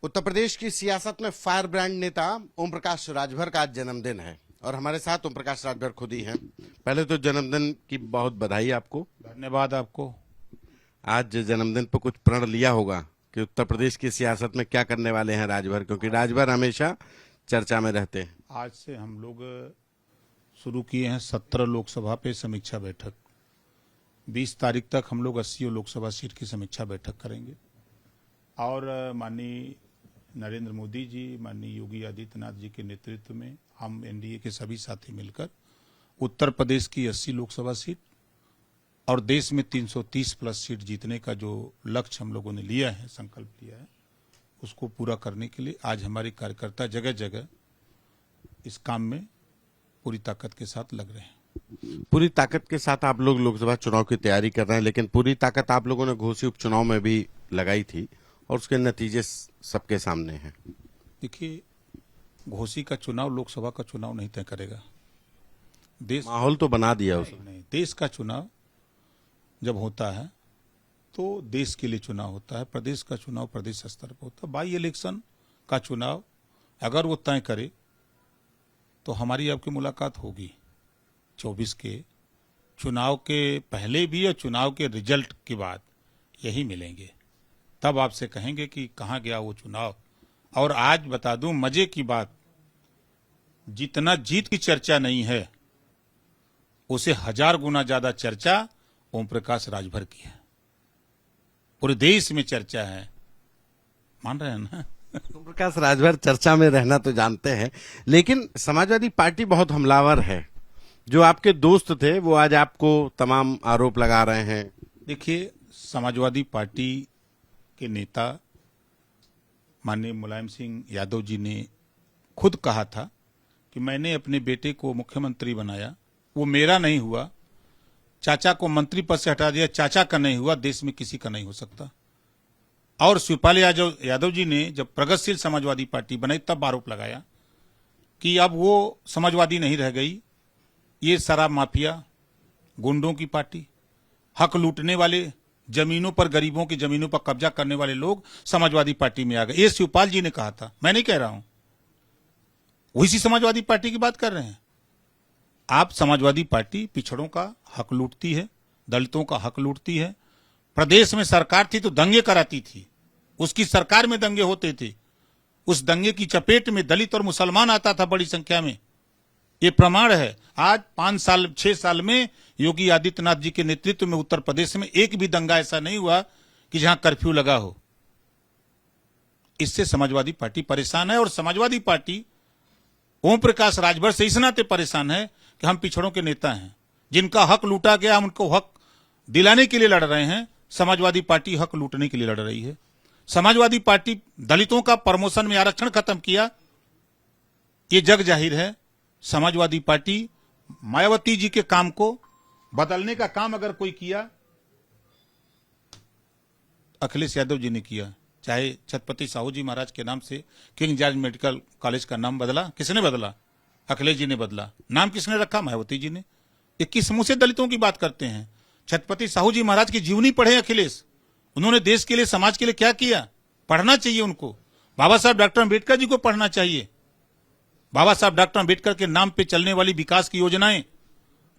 उत्तर प्रदेश की सियासत में फायर ब्रांड नेता ओम प्रकाश राजभर का आज जन्मदिन है और हमारे साथ ओम प्रकाश राजभर खुद ही हैं। पहले तो जन्मदिन की बहुत बधाई आपको। धन्यवाद आपको। आज जन्मदिन पर कुछ प्रण लिया होगा कि उत्तर प्रदेश की सियासत में क्या करने वाले हैं राजभर, क्योंकि राजभर हमेशा चर्चा में रहते हैं। आज से हम लोग शुरू किए हैं 17 लोकसभा पे समीक्षा बैठक। 20 तारीख तक हम लोग 80 लोकसभा सीट की समीक्षा बैठक करेंगे और माननीय नरेंद्र मोदी जी, माननीय योगी आदित्यनाथ जी के नेतृत्व में हम एनडीए के सभी साथी मिलकर उत्तर प्रदेश की 80 लोकसभा सीट और देश में 330 प्लस सीट जीतने का जो लक्ष्य हम लोगों ने लिया है, संकल्प लिया है, उसको पूरा करने के लिए आज हमारे कार्यकर्ता जगह जगह इस काम में पूरी ताकत के साथ लग रहे हैं। पूरी ताकत के साथ आप लोग लोकसभा चुनाव की तैयारी कर रहे हैं, लेकिन पूरी ताकत आप लोगों ने घोसी उपचुनाव में भी लगाई थी और उसके नतीजे सबके सामने हैं। देखिए, घोसी का चुनाव लोकसभा का चुनाव नहीं तय करेगा। माहौल तो बना दिया उसने। नहीं, देश का चुनाव जब होता है तो देश के लिए चुनाव होता है। प्रदेश का चुनाव प्रदेश स्तर पर होता है। बाई इलेक्शन का चुनाव अगर वो तय करे तो हमारी आपकी मुलाकात होगी 24 के चुनाव के पहले भी और चुनाव के रिजल्ट के बाद यही मिलेंगे। तब आपसे कहेंगे कि कहाँ गया वो चुनाव। और आज बता दूं मजे की बात, जितना जीत की चर्चा नहीं है उसे 1000 गुना ज्यादा चर्चा ओम प्रकाश राजभर की है। पूरे देश में चर्चा है, मान रहे हैं ना। ओम प्रकाश राजभर चर्चा में रहना तो जानते हैं, लेकिन समाजवादी पार्टी बहुत हमलावर है। जो आपके दोस्त थे वो आज आपको तमाम आरोप लगा रहे हैं। देखिए, समाजवादी पार्टी के नेता माननीय मुलायम सिंह यादव जी ने खुद कहा था कि मैंने अपने बेटे को मुख्यमंत्री बनाया, वो मेरा नहीं हुआ। चाचा को मंत्री पद से हटा दिया, चाचा का नहीं हुआ, देश में किसी का नहीं हो सकता। और शिवपाल यादव जी ने जब प्रगतिशील समाजवादी पार्टी बनाई तब आरोप लगाया कि अब वो समाजवादी नहीं रह गई, ये शराब माफिया, गुंडों की पार्टी, हक लूटने वाले, जमीनों पर, गरीबों की जमीनों पर कब्जा करने वाले लोग समाजवादी पार्टी में आ गए। ये शिवपाल जी ने कहा था, मैं नहीं कह रहा हूं। वही समाजवादी पार्टी की बात कर रहे हैं आप। समाजवादी पार्टी पिछड़ों का हक लूटती है, दलितों का हक लूटती है। प्रदेश में सरकार थी तो दंगे कराती थी, उसकी सरकार में दंगे होते थे। उस दंगे की चपेट में दलित और मुसलमान आता था बड़ी संख्या में। ये प्रमाण है। आज 6 साल में योगी आदित्यनाथ जी के नेतृत्व में उत्तर प्रदेश में एक भी दंगा ऐसा नहीं हुआ कि जहां कर्फ्यू लगा हो। इससे समाजवादी पार्टी परेशान है और समाजवादी पार्टी ओम प्रकाश राजभर से इस नाते परेशान है कि हम पिछड़ों के नेता हैं, जिनका हक लूटा गया, हम उनको हक दिलाने के लिए लड़ रहे हैं। समाजवादी पार्टी हक लूटने के लिए लड़ रही है। समाजवादी पार्टी दलितों का प्रमोशन में आरक्षण खत्म किया, ये जग जाहिर है। समाजवादी पार्टी मायावती जी के काम को बदलने का काम अगर कोई किया, अखिलेश यादव जी ने किया। चाहे छत्रपति साहू जी महाराज के नाम से किंग जॉर्ज मेडिकल कॉलेज का नाम बदला, किसने बदला? अखिलेश जी ने बदला। नाम किसने रखा? मायावती जी ने। 21 मुंह से दलितों की बात करते हैं। छत्रपति साहू जी महाराज की जीवनी पढ़े अखिलेश, उन्होंने देश के लिए, समाज के लिए क्या किया, पढ़ना चाहिए उनको। बाबा साहब डॉक्टर अम्बेडकर जी को पढ़ना चाहिए। बाबा साहब डॉक्टर अम्बेडकर के नाम पे चलने वाली विकास की योजनाएं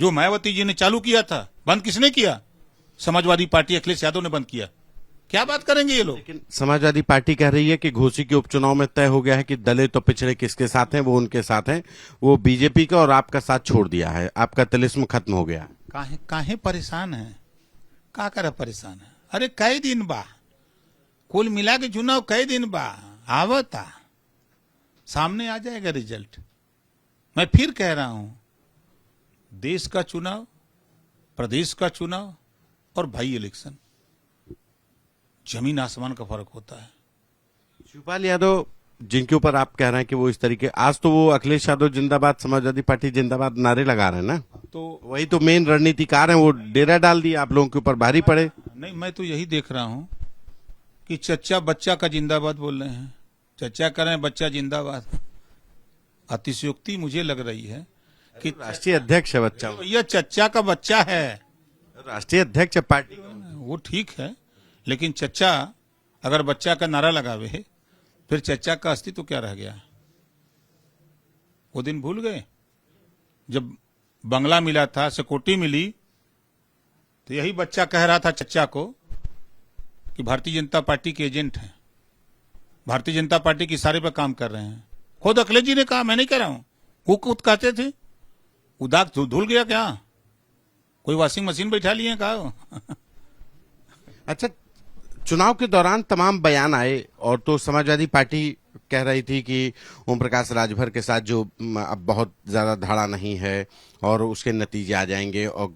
जो मायावती जी ने चालू किया था, बंद किसने किया? समाजवादी पार्टी, अखिलेश यादव ने बंद किया। क्या बात करेंगे ये लोग? लेकिन समाजवादी पार्टी कह रही है कि घोसी के उपचुनाव में तय हो गया है कि दलित तो पिछड़े किसके साथ हैं, वो उनके साथ हैं। वो बीजेपी का और आपका साथ छोड़ दिया है, आपका तिलिस्म खत्म हो गया। काहे परेशान है? का करे परेशान है? अरे कई दिन बा, कुल मिला के चुनाव कई दिन बा, आवता सामने आ जाएगा रिजल्ट। मैं फिर कह रहा हूं, देश का चुनाव, प्रदेश का चुनाव और भाई इलेक्शन, जमीन आसमान का फर्क होता है। शिवपाल यादव जिनके ऊपर आप कह रहे हैं कि वो इस तरीके, आज तो वो अखिलेश यादव जिंदाबाद, समाजवादी पार्टी जिंदाबाद नारे लगा रहे हैं ना, तो वही तो मेन रणनीतिकार हैं। वो डेरा डाल दिया, आप लोगों के ऊपर भारी पड़े। नहीं, मैं तो यही देख रहा हूं कि चच्चा बच्चा का जिंदाबाद बोल रहे हैं। चर्चा करें बच्चा जिंदाबाद, अतिशयोक्ति मुझे लग रही है कि राष्ट्रीय अध्यक्ष है बच्चा, यह चच्चा का बच्चा है, राष्ट्रीय अध्यक्ष पार्टी। वो ठीक है, लेकिन चच्चा अगर बच्चा का नारा लगावे फिर चचा का अस्तित्व क्या रह गया? वो दिन भूल गए जब बंगला मिला था, सिक्योरिटी मिली, तो यही बच्चा कह रहा था चचा को कि भारतीय जनता पार्टी के एजेंट हैं, भारतीय जनता पार्टी के इशारे पर काम कर रहे हैं। खुद अखिलेश जी ने कहा, मैं नहीं कह रहा हूं, वो खुद कहते थे। उदाक धुल गया क्या? कोई वॉशिंग मशीन बैठा लिए कहा? अच्छा, चुनाव के दौरान तमाम बयान आए और तो समाजवादी पार्टी कह रही थी कि ओम प्रकाश राजभर के साथ जो अब बहुत ज्यादा धाड़ा नहीं है और उसके नतीजे आ जाएंगे, और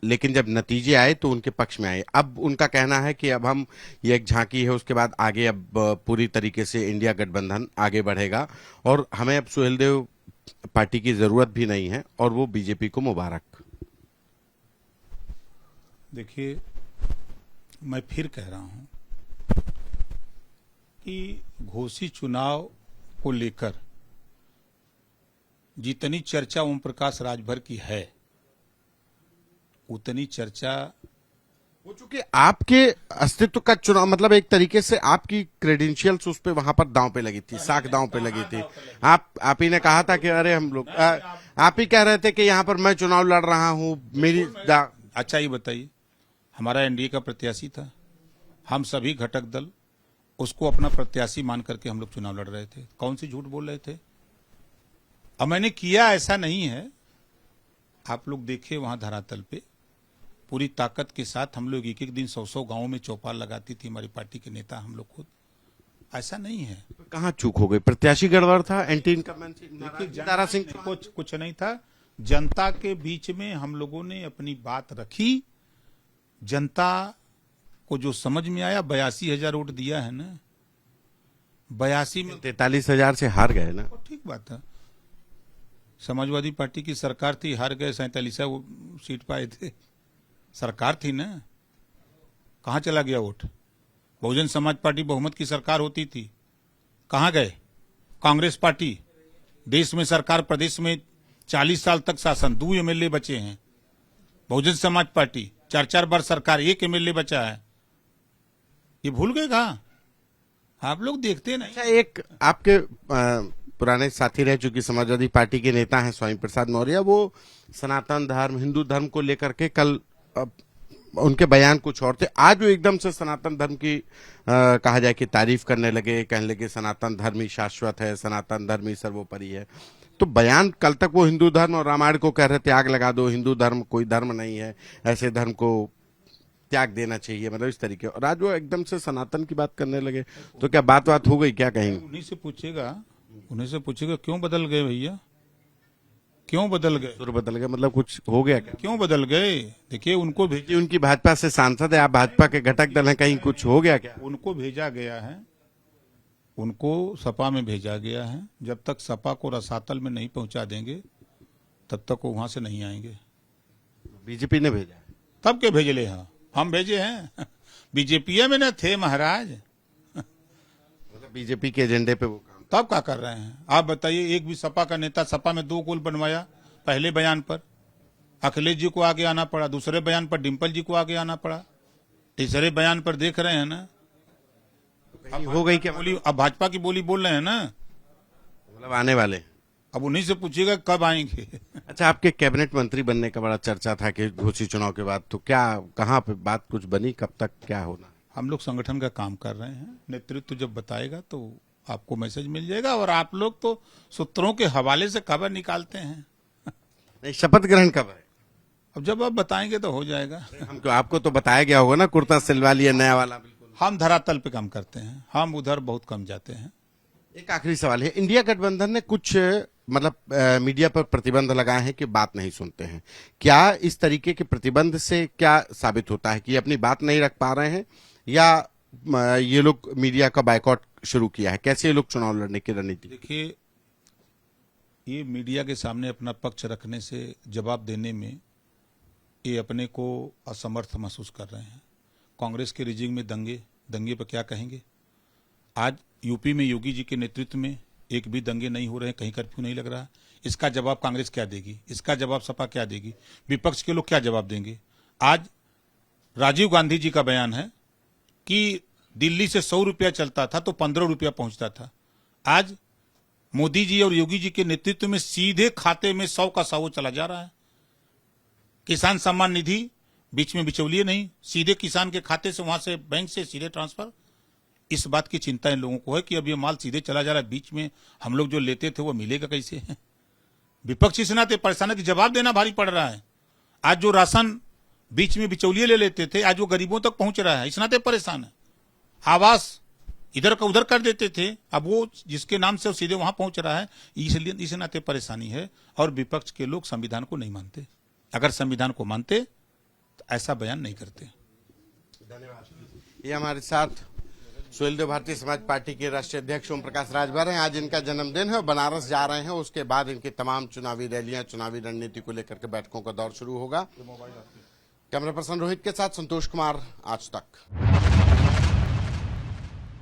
लेकिन जब नतीजे आए तो उनके पक्ष में आए। अब उनका कहना है कि अब हम ये एक झांकी है, उसके बाद आगे अब पूरी तरीके से इंडिया गठबंधन आगे बढ़ेगा और हमें अब सुहेलदेव पार्टी की जरूरत भी नहीं है और वो बीजेपी को मुबारक। देखिए, मैं फिर कह रहा हूं कि घोषित चुनाव को लेकर जितनी चर्चा ओम प्रकाश राजभर की है, उतनी चर्चा वो चूंकि आपके अस्तित्व का चुनाव, मतलब एक तरीके से आपकी क्रेडेंशियल्स उस पे वहां पर दांव पे लगी थी, साख दांव पे लगी थी। आप ही ने कहा था कि अरे हम लोग आप ही कह रहे थे कि यहाँ पर मैं चुनाव लड़ रहा हूँ मेरी अच्छा ये बताइए, हमारा एनडीए का प्रत्याशी था, हम सभी घटक दल उसको अपना प्रत्याशी मान करके हम लोग चुनाव लड़ रहे थे। कौन सी झूठ बोल रहे थे? अब मैंने किया ऐसा नहीं है, आप लोग देखे वहां धरातल पे पूरी ताकत के साथ हम लोग एक एक दिन 100-100 गांवों में चौपाल लगाती थी हमारी पार्टी के नेता, हम लोग खुद। ऐसा नहीं है। कहाँ चूक हो गई? प्रत्याशी गड़बड़ था, एंटी इनकम्बेंसी दारा सिंह, कुछ नहीं था। जनता के बीच में हम लोगों ने अपनी बात रखी, जनता को जो समझ में आया। 82,000 वोट दिया है ना, 82 में 43,000 से हार गए ना। ठीक बात है, समाजवादी पार्टी की सरकार थी, हार गए, 47 सीट पाए थे, सरकार थी ना, कहां चला गया वोट? बहुजन समाज पार्टी बहुमत की सरकार होती थी, कहां गए? कांग्रेस पार्टी देश में सरकार, प्रदेश में 40 साल तक शासन, 2 एमएलए बचे हैं। बहुजन समाज पार्टी 4-4 बार सरकार, 1 एमएलए बचा है। ये भूल गए कहा? आप लोग देखते नहीं। अच्छा, एक आपके पुराने साथी रह चुकी समाजवादी पार्टी के नेता हैं स्वामी प्रसाद मौर्य, वो सनातन धर्म, हिंदू धर्म को लेकर के कल उनके बयान कुछ और थे, आज वो एकदम से सनातन धर्म की कहा जाए कि तारीफ करने लगे, कहने लगे सनातन धर्म ही शाश्वत है, सनातन धर्म ही सर्वोपरि है। तो बयान कल तक वो हिंदू धर्म और रामायण को कह रहे थे आग लगा दो, हिंदू धर्म कोई धर्म नहीं है, ऐसे धर्म को त्याग देना चाहिए, मतलब इस तरीके, और आज वो एकदम से सनातन की बात करने लगे। तो क्या बात हो गई क्या कहीं? उन्हीं से पूछेगा क्यों बदल गए भैया, क्यों बदल गए? सुर बदल गए मतलब कुछ हो गया क्या? क्यों बदल गए? देखिए, उनको भेजी, उनकी भाजपा से सांसद है, आप भाजपा के घटक दल हैं, कहीं कुछ हो गया क्या? उनको भेजा गया है, उनको सपा में भेजा गया है। जब तक सपा को रसातल में नहीं पहुंचा देंगे तब तक वो वहां से नहीं आएंगे। बीजेपी ने भेजा है? तब के भेजले हैं, हम भेजे हैं। बीजेपी में न थे महाराज, मतलब बीजेपी के एजेंडे पे वो काम तब क्या कर रहे हैं? आप बताइए, एक भी सपा का नेता, सपा में 2 गोल बनवाया, पहले बयान पर अखिलेश जी को आगे आना पड़ा, दूसरे बयान पर डिम्पल जी को आगे आना पड़ा, तीसरे बयान पर देख रहे हैं ना हो गई क्या बोली? अब भाजपा की बोली बोल रहे हैं ना, मतलब आने वाले। अब उन्हीं से पूछिएगा कब आएंगे। अच्छा, आपके कैबिनेट मंत्री बनने का बड़ा चर्चा था कि घोषित चुनाव के बाद, तो क्या कहाँ पे बात कुछ बनी, कब तक क्या होना? हम लोग संगठन का काम कर रहे हैं, नेतृत्व जब बताएगा तो आपको मैसेज मिल जाएगा। और आप लोग तो सूत्रों के हवाले से खबर निकालते हैं। नहीं, शपथ ग्रहण कब है? अब जब आप बताएंगे तो हो जाएगा। हमको आपको तो बताया गया होगा ना, कुर्ता सिलवा लिया नया वाला। बिल्कुल, हम धरातल पे काम करते हैं, हम उधर बहुत कम जाते हैं। एक आखिरी सवाल है, इंडिया गठबंधन ने कुछ मतलब मीडिया पर प्रतिबंध लगाए हैं कि बात नहीं सुनते हैं, क्या इस तरीके के प्रतिबंध से क्या साबित होता है कि ये अपनी बात नहीं रख पा रहे हैं, या ये लोग मीडिया का बायकॉट शुरू किया है? कैसे ये लोग चुनाव लड़ने की रणनीति? देखिए, ये मीडिया के सामने अपना पक्ष रखने से, जवाब देने में ये अपने को असमर्थ महसूस कर रहे हैं। कांग्रेस के रिजिंग में दंगे पर क्या कहेंगे? आज यूपी में योगी जी के नेतृत्व में एक भी दंगे नहीं हो रहे हैं, कहीं कर्फ्यू नहीं लग रहा। इसका जवाब कांग्रेस क्या देगी? इसका जवाब सपा क्या देगी? विपक्ष के लोग क्या जवाब देंगे? आज राजीव गांधी जी का बयान है कि दिल्ली से 100 रुपया चलता था तो 15 रुपया पहुंचता था, आज मोदी जी और योगी जी के नेतृत्व में सीधे खाते में 100 का 100 चला जा रहा है। किसान सम्मान निधि बीच में बिचौलिए नहीं, सीधे किसान के खाते से, वहां से बैंक से सीधे ट्रांसफर। इस बात की चिंता इन लोगों को है कि अब ये माल सीधे चला जा रहा है, बीच में हम लोग जो लेते थे वो मिलेगा कैसे। विपक्ष इस नाते परेशान है कि जवाब देना भारी पड़ रहा है। आज जो राशन बीच में बिचौलिए ले लेते थे, आज वो गरीबों तक पहुंच रहा है, इस नाते परेशान है। आवास इधर का उधर कर देते थे, अब वो जिसके नाम से वो सीधे वहां पहुंच रहा है, इसलिए इस नाते परेशानी है। और विपक्ष के लोग संविधान को नहीं मानते। अगर संविधान को मानते तो ऐसा बयान नहीं करते। ये हमारे साथ सुहेलदेव भारतीय समाज पार्टी के राष्ट्रीय अध्यक्ष ओम प्रकाश राजभर हैं। आज इनका जन्मदिन है और बनारस जा रहे हैं। उसके बाद इनकी तमाम चुनावी रैलियां, चुनावी रणनीति को लेकर के बैठकों का दौर शुरू होगा। कैमरा पर्सन रोहित के साथ संतोष कुमार, आज तक।